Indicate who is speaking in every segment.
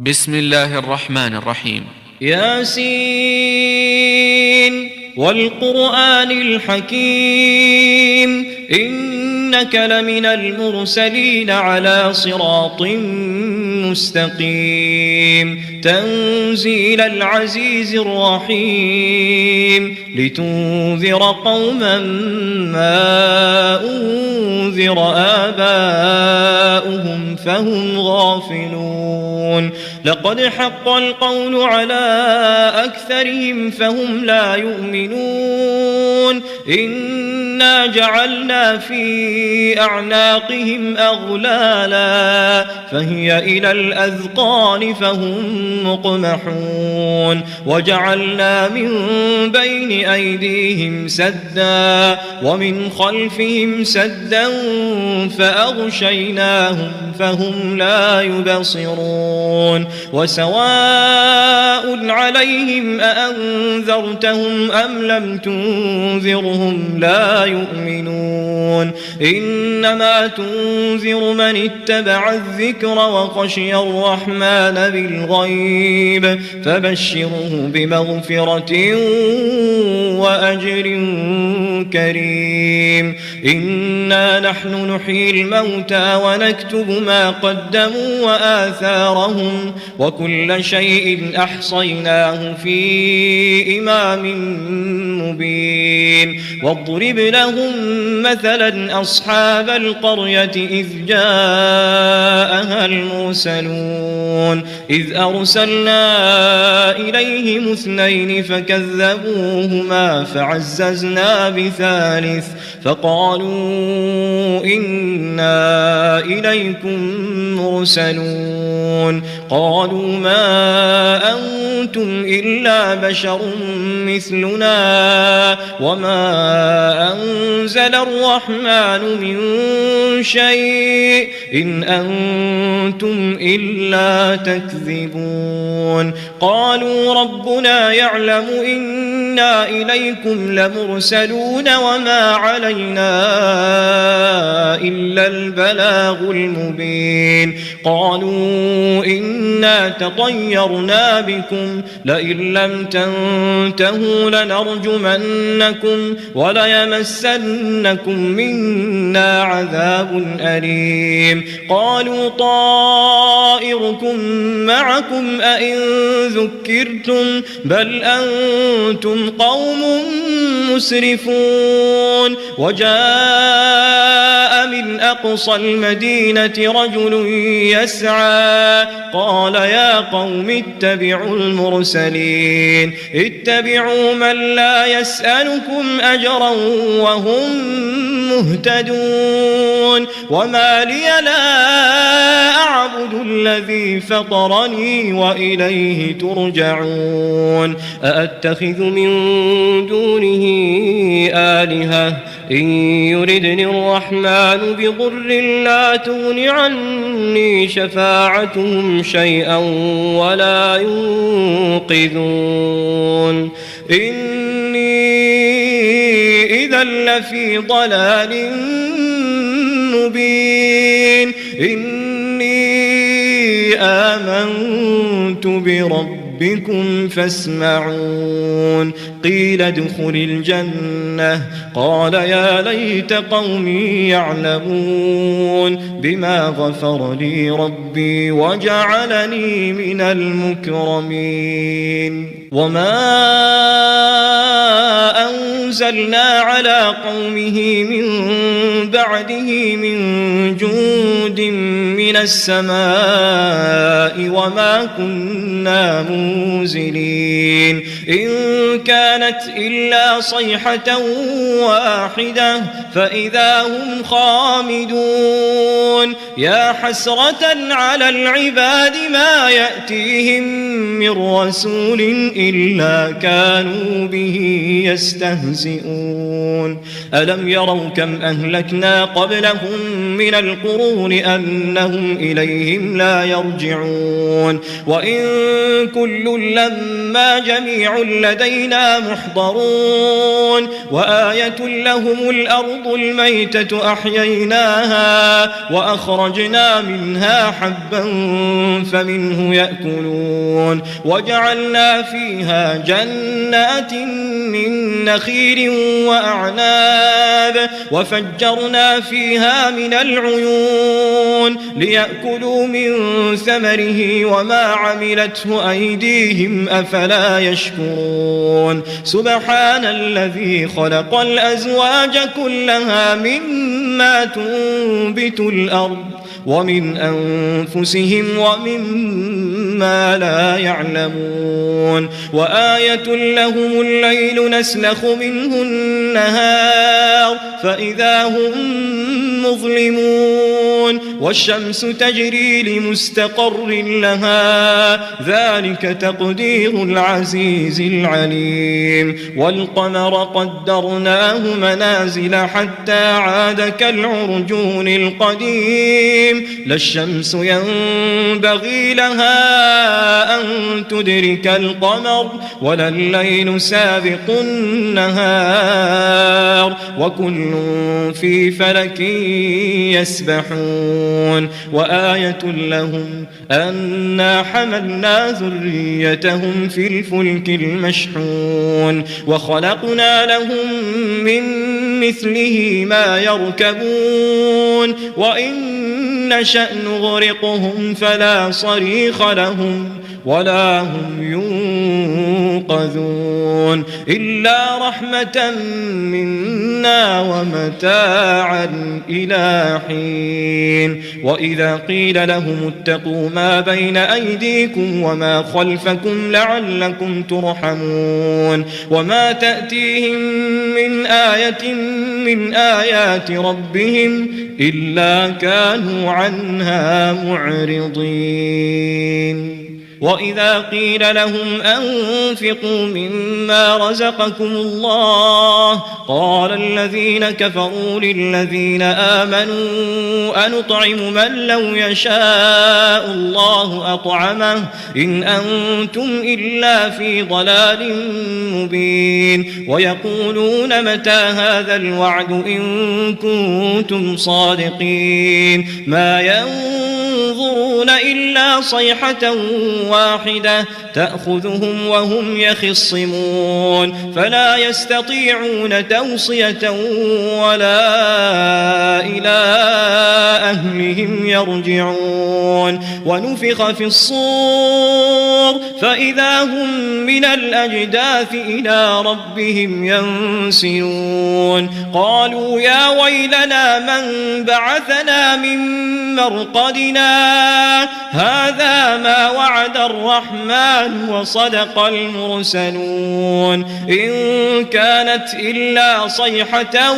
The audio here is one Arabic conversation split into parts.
Speaker 1: بسم الله الرحمن الرحيم.
Speaker 2: ياسين والقرآن الحكيم إنك لمن المرسلين على صراط مستقيم تنزيل العزيز الرحيم لتنذر قوما ما أنذر آباؤهم فهم غافلون لقد حق القول على أكثرهم فهم لا يؤمنون إنا جعلنا في أعناقهم أغلالا فهي إلى الأذقان فهم مقمحون وجعلنا من بين أيديهم سدا ومن خلفهم سدا فأغشيناهم فهم لا يبصرون وسواء عليهم أأنذرتهم أم لم تنذرهم لا يؤمنون إنما تنذر من اتبع الذكر وخشي الرحمن بالغيب فبشره بمغفرة وأجر كريم إنا نحن نحيي الموتى ونكتب ما قدموا وآثارهم وكل شيء أحصيناه في إمام مبين واضرب لهم مثلا أصحاب القرية إذ جاءها المرسلون إذ أرسلنا إليهم اثنين فكذبوهما فعززنا بثالث فقالوا إنا إليكم مرسلون قالوا ما أنتم إلا بشر مثلنا وما أنزل الرحمن من شيء إن أنتم إلا تكذبون قالوا ربنا يعلم إنا إليكم لمرسلون وما علينا إلا البلاغ المبين قالوا إنا تطيرنا بكم لئن لم تنتهوا لنرجمنكم وليمسنكم منا عذاب أليم قالوا طائركم معكم أئن ذكرتم بل أنتم قوم مسرفون وجاء من أقصى المدينة رجل يسعى قال يا قوم اتبعوا المرسلين اتبعوا من لا يسألكم أجرا وهم مهتدون وما لي لا أعبد الذي فطرني وإليه ترجعون أأتخذ من دونه آلهة إن يردني الرحمن بضر لا تغن عني شفاعتهم شيئا ولا ينقذون إني إذا لفي ضلال مبين إني آمنت بربكم فاسمعون قيل ادخل الجنة قال يا ليت قومي يعلمون بما غفر لي ربي وجعلني من المكرمين وما أنزلنا على قومه من بعده من جند من السماء وما كنا منزلين إن كانت إلا صيحة واحدة فإذا هم خامدون يا حسرة على العباد ما يأتيهم من رسول إلا كانوا به يستهزئون ألم يروا كم أهلكنا قبلهم من القرون أنهم فهم إليهم لا يرجعون وإن كل لما جميع لدينا محضرون وآية لهم الأرض الميتة أحييناها وأخرجنا منها حبا فمنه يأكلون وجعلنا فيها جنات من نخيل وأعناب وفجرنا فيها من العيون ليأكلوا من ثمره وما عملته أيديهم أفلا يشكرون سبحان الذي خلق الأزواج كلها مما تنبت الأرض ومن أنفسهم ومما لا يعلمون وآية لهم الليل نسلخ منه النهار فإذا هم مظلمون والشمس تجري لمستقر لها ذلك تقدير العزيز العليم والقمر قدرناه منازل حتى عاد كالعرجون القديم لا الشمس ينبغي لها أن تدرك القمر ولا الليل سابق النهار وكل في فلك يسبحون وآية لهم أنا حملنا ذريتهم في الفلك المشحون وخلقنا لهم من مثله ما يركبون وإن نشأ نغرقهم فلا صريخ لهم ولا هم ينقذون إلا رحمة منا ومتاعا إلى حين وإذا قيل لهم اتقوا ما بين أيديكم وما خلفكم لعلكم ترحمون وما تأتيهم من آية من آيات ربهم إلا كانوا عنها معرضين وإذا قيل لهم أنفقوا مما رزقكم الله قال الذين كفروا للذين آمنوا أنطعم من لو يشاء الله أطعمه إن أنتم إلا في ضلال مبين ويقولون متى هذا الوعد إن كنتم صادقين ما ينظرون إلا صيحة واحدة تأخذهم وهم يخصمون فلا يستطيعون توصية ولا إلى أهلهم يرجعون ونفخ في الصور فإذا هم من الأجداث إلى ربهم ينسلون قالوا يا ويلنا من بعثنا من مرقدنا هذا ما وعد الرحمن وصدق المرسلون إن كانت إلا صيحة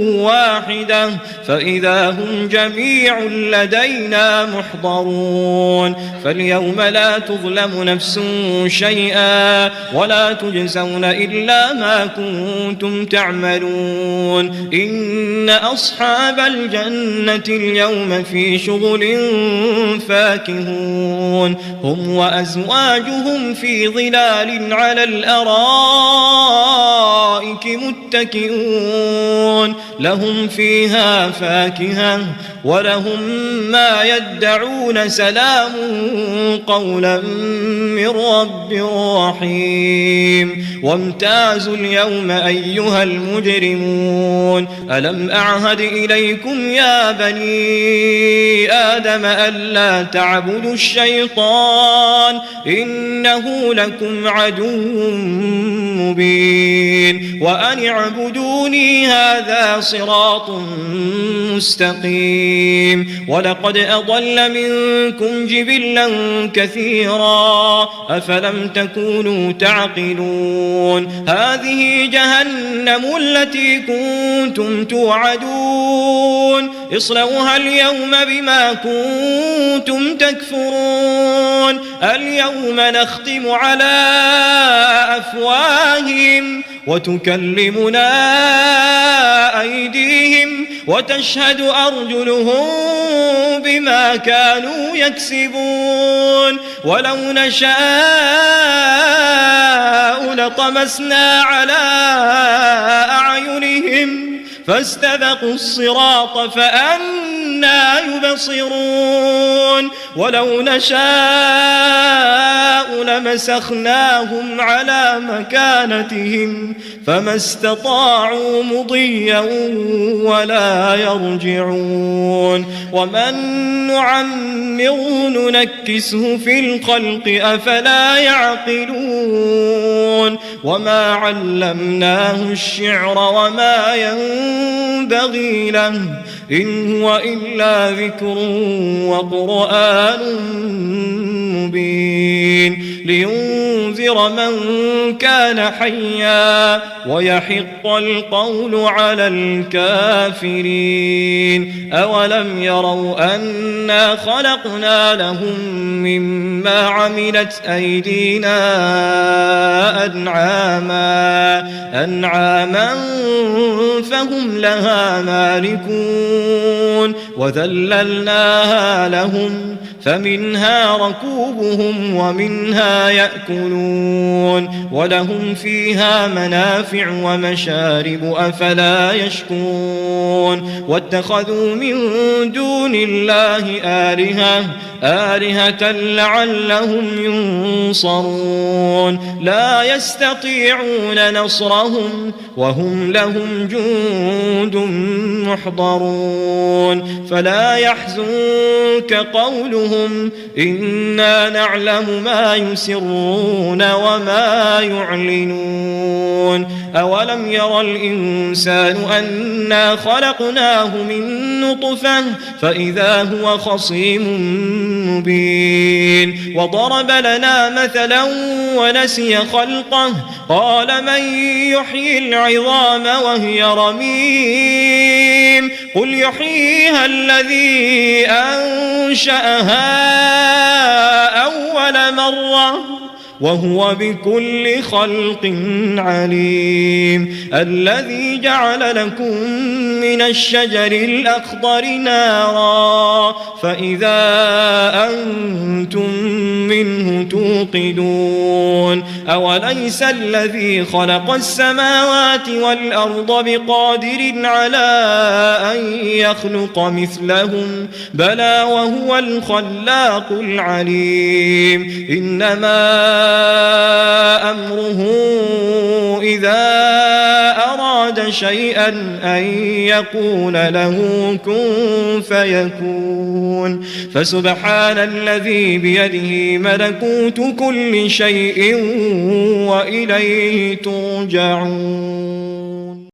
Speaker 2: واحدة فإذا هم جميع لدينا محضرون فاليوم لا تظلم نفس شيئا ولا تجزون إلا ما كنتم تعملون إن أصحاب الجنة اليوم في شغل فاكهون هم وأزواجهم في ظلال على الأرائك متكئون لهم فيها فاكهة ولهم ما يدعون سلام قولا من رب رحيم وامتازوا اليوم أيها المجرمون ألم أعهد إليكم يا بني آدم ألا تعبدوا الشيطان إنه لكم عدو مبين وأن اعبدوني هذا صراط مستقيم ولقد أضل منكم جبلا كثيرا أفلم تكونوا تعقلون هذه جهنم التي كنتم توعدون اصلوها اليوم بما كنتم تكفرون اليوم نختم على أفواههم وتكلمنا أيديهم وتشهد أرجلهم بما كانوا يكسبون ولو نشاء لطمسنا على أعينهم فاستبقوا الصراط فأنى يبصرون ولو نشاء لمسخناهم على مكانتهم فما استطاعوا مضيا ولا يرجعون ومن نعمره ننكسه في الخلق أفلا يعقلون وما علمناه الشعر وما ينبغي له إن هو إلا ذكر وقرآن مبين لينذر من كان حيا ويحق القول على الكافرين أولم يروا أنا خلقنا لهم مما عملت أيدينا أنعاما فهم لها مالكون وذللناها لهم فمنها ركوبهم ومنها يأكلون ولهم فيها منافع ومشارب أفلا يشكرون واتخذوا من دون الله آلهة لعلهم ينصرون لا يستطيعون نصرهم وهم لهم جند محضرون فلا يحزنك قولهم إنا نعلم ما يسرون وما يعلنون أولم يرى الإنسان أنا خلقناه من نطفة فإذا هو خصيم مبين وضرب لنا مثلا ونسي خلقه قال من يحيي العظام وهي رميم قل يحييها الذي أنشأها أول مرة وهو بكل خلق عليم الذي جعل لكم من الشجر الأخضر نارا فإذا أنتم منه توقدون أوليس الذي خلق السماوات والأرض بقادر على أن يخلق مثلهم بلى وهو الخلاق العليم إنما أمره إذا أراد شيئا أن يقول له كن فيكون فسبحان الذي بيده ملكوت كل شيء وإليه ترجعون.